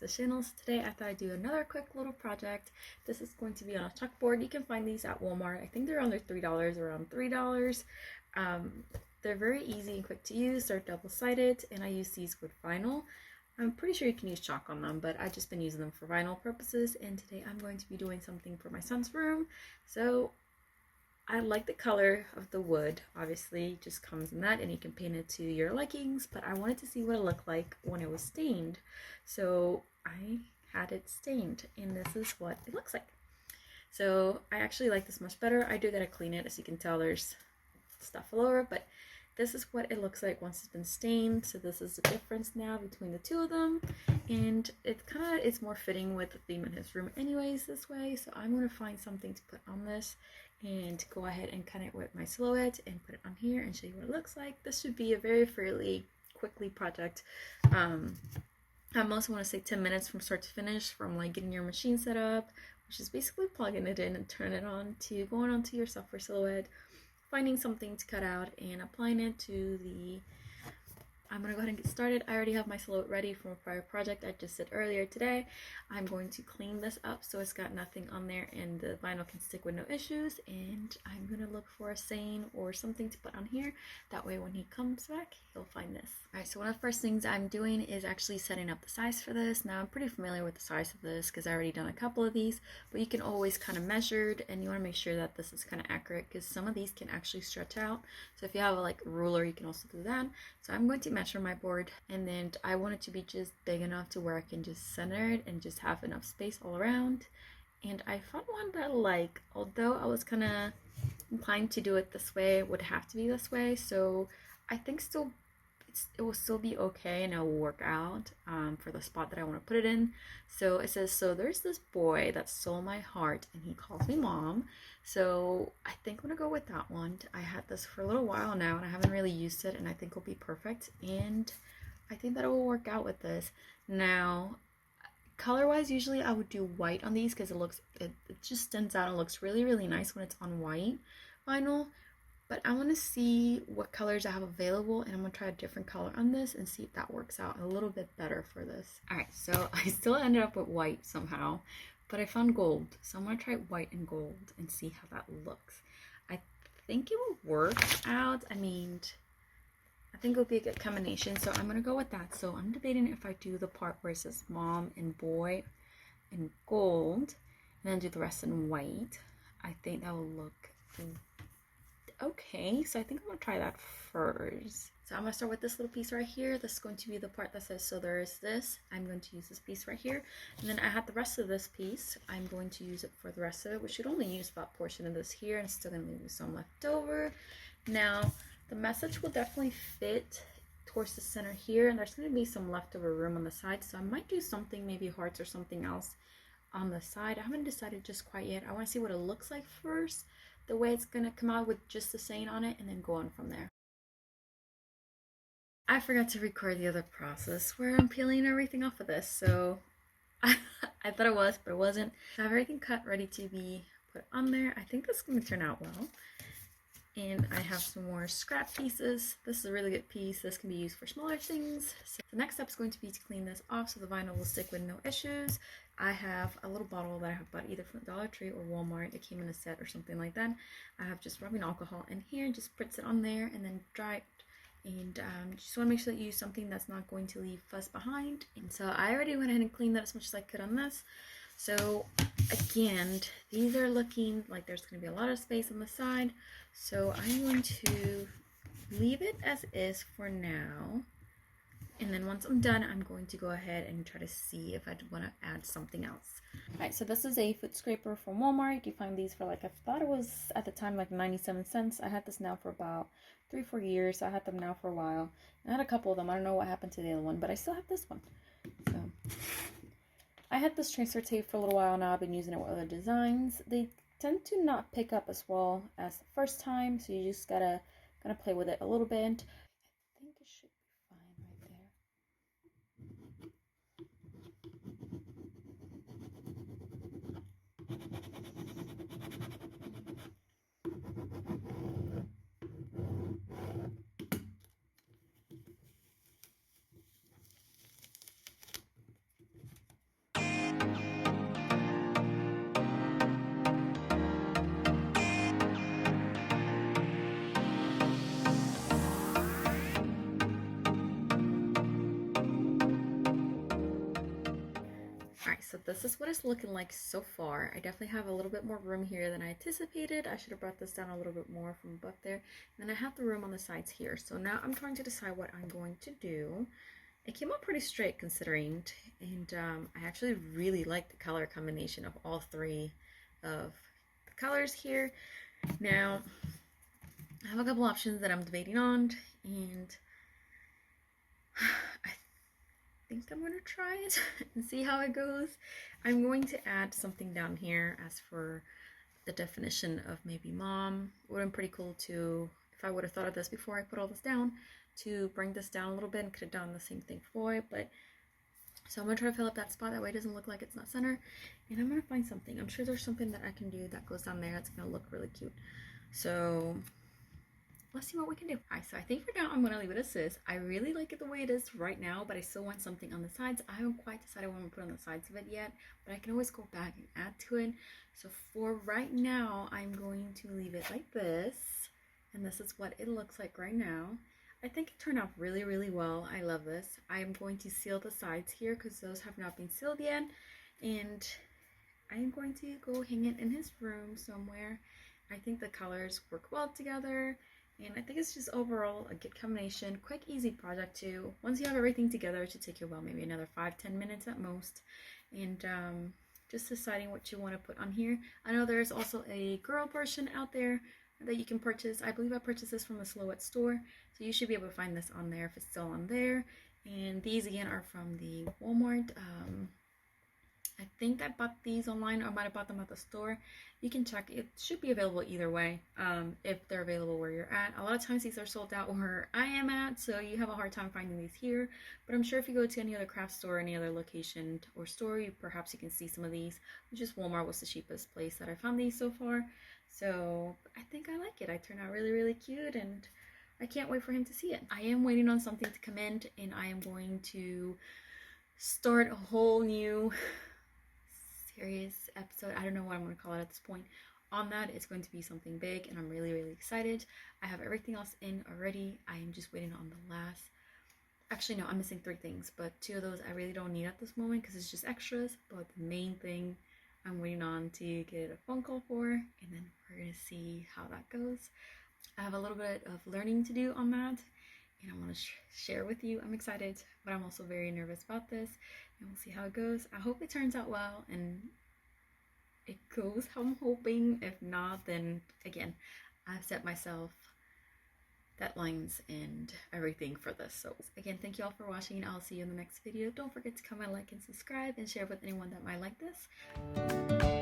the channel. So today I thought I'd do another quick little project. This is going to be on a chalkboard. You can find these at Walmart. I think they're under $3, around $3. They're very easy and quick to use. They're double-sided, and I use these with vinyl. I'm pretty sure you can use chalk on them, but I've just been using them for vinyl purposes, and today I'm going to be doing something for my son's room. So I like the color of the wood. Obviously, it just comes in that, and you can paint it to your likings, but I wanted to see what it looked like when it was stained. So I had it stained, and this is what it looks like. So I actually like this much better. I do gotta clean it. As you can tell, there's stuff all over, but this is what it looks like once it's been stained. So this is the difference now between the two of them, and it's more fitting with the theme in his room anyways this way. So I'm going to find something to put on this and go ahead and cut it with my silhouette and put it on here and show you what it looks like. This should be a very fairly quickly project. I mostly want to say 10 minutes from start to finish, from like getting your machine set up, which is basically plugging it in and turn it on, to going onto your software silhouette, finding something to cut out and applying it to the... I'm going to go ahead and get started. I already have my silhouette ready from a prior project I just did earlier today. I'm going to clean this up so it's got nothing on there and the vinyl can stick with no issues, and I'm going to look for a saying or something to put on here. That way when he comes back, he'll find this. Alright, so one of the first things I'm doing is actually setting up the size for this. Now I'm pretty familiar with the size of this because I already done a couple of these, but you can always kind of measure it, and you want to make sure that this is kind of accurate because some of these can actually stretch out. So if you have a ruler, you can also do that. So I'm going to measure my board, and then I want it to be just big enough to where I can just center it and just have enough space all around. And I found one that I like, although I was kind of inclined to do it this way, it would have to be this way. So I think it will still be okay, and it will work out for the spot that I want to put it in. So it says, so there's this boy that stole my heart and he calls me mom. So I think I'm gonna go with that one. I had this for a little while now and I haven't really used it, and I think it'll be perfect, and I think that it will work out with this. Now color wise, usually I would do white on these because it just stands out and looks really nice when it's on white vinyl. But I want to see what colors I have available, and I'm going to try a different color on this and see if that works out a little bit better for this. Alright, so I still ended up with white somehow, but I found gold. So I'm going to try white and gold and see how that looks. I think it will work out. I think it'll be a good combination, so I'm going to go with that. So I'm debating if I do the part where it says mom and boy in gold, and then do the rest in white. I think that will look okay, so I think I'm gonna try that first. So I'm gonna start with this little piece right here. This is going to be the part that says, so there is this. I'm going to use this piece right here, and then I have the rest of this piece. I'm going to use it for the rest of it. We should only use that portion of this here, and still gonna leave some left over. Now the message will definitely fit towards the center here, and there's going to be some leftover room on the side, so I might do something, maybe hearts or something else on the side. I haven't decided just quite yet. I want to see what it looks like first, the way it's going to come out with just the saying on it, and then go on from there. I forgot to record the other process where I'm peeling everything off of this, so I thought it was, but it wasn't. I have everything cut, ready to be put on there. I think this is going to turn out well. And I have some more scrap pieces. This is a really good piece. This can be used for smaller things. So the next step is going to be to clean this off so the vinyl will stick with no issues. I have a little bottle that I have bought either from Dollar Tree or Walmart. It came in a set or something like that. I have just rubbing alcohol in here, just spritz it on there and then dry it. And just want to make sure that you use something that's not going to leave fuzz behind. And so I already went ahead and cleaned that as much as I could on this. So again, these are looking like there's going to be a lot of space on the side. So I'm going to leave it as is for now. And then once I'm done, I'm going to go ahead and try to see if I want to add something else. Alright, so this is a foot scraper from Walmart. You find these for I thought it was at the time 97 cents. I had this now for about 3-4 years. So I had them now for a while. I had a couple of them. I don't know what happened to the other one, but I still have this one. So I had this transfer tape for a little while now. I've been using it with other designs. They tend to not pick up as well as the first time, so you just gotta play with it a little bit. I think it should be fine right there. this is what it's looking like so far. I definitely have a little bit more room here than I anticipated. I should have brought this down a little bit more from above there. And then I have the room on the sides here. So now I'm trying to decide what I'm going to do. It came out pretty straight considering, and I actually really like the color combination of all three of the colors here. Now, I have a couple options that I'm debating on, and I think I'm gonna try it and see how it goes. I'm going to add something down here as for the definition of maybe mom. It would have been pretty cool to, if I would have thought of this before I put all this down, to bring this down a little bit and could have done the same thing for it. But so I'm gonna try to fill up that spot, that way it doesn't look like it's not center, and I'm gonna find something. I'm sure there's something that I can do that goes down there that's gonna look really cute. So let's see what we can do. Alright, so I think for now I'm gonna leave it as this. I really like it the way it is right now, but I still want something on the sides. I haven't quite decided what I'm gonna put on the sides of it yet, but I can always go back and add to it. So for right now, I'm going to leave it like this, and this is what it looks like right now. I think it turned out really, really well. I love this. I am going to seal the sides here because those have not been sealed yet, and I am going to go hang it in his room somewhere. I think the colors work well together, and I think it's just overall a good combination. Quick, easy project too. Once you have everything together, it should take you about maybe another 5-10 minutes at most. And just deciding what you want to put on here. I know there's also a girl version out there that you can purchase. I believe I purchased this from the 𝐒𝐡𝐨𝐻 store, so you should be able to find this on there if it's still on there. And these again are from the Walmart. I think I bought these online, or I might have bought them at the store. You can check. It should be available either way, if they're available where you're at. A lot of times these are sold out where I am at, so you have a hard time finding these here. But I'm sure if you go to any other craft store, any other location or store, perhaps you can see some of these. Just Walmart was the cheapest place that I found these so far. So I think I like it. I turned out really, really cute, and I can't wait for him to see it. I am waiting on something to come in, and I am going to start a whole new series episode. I don't know what I'm going to call it at this point. On that, it's going to be something big, and I'm really, really excited. I have everything else in already. I am just waiting on the last. Actually, no, I'm missing 3 things, but 2 of those I really don't need at this moment because it's just extras. But the main thing I'm waiting on to get a phone call for, and then we're going to see how that goes. I have a little bit of learning to do on that, and I want to share with you. I'm excited, but I'm also very nervous about this, and we'll see how it goes. I hope it turns out well, and it goes how I'm hoping. If not, then again, I've set myself deadlines and everything for this. So again, thank you all for watching, and I'll see you in the next video. Don't forget to comment, like, and subscribe, and share with anyone that might like this.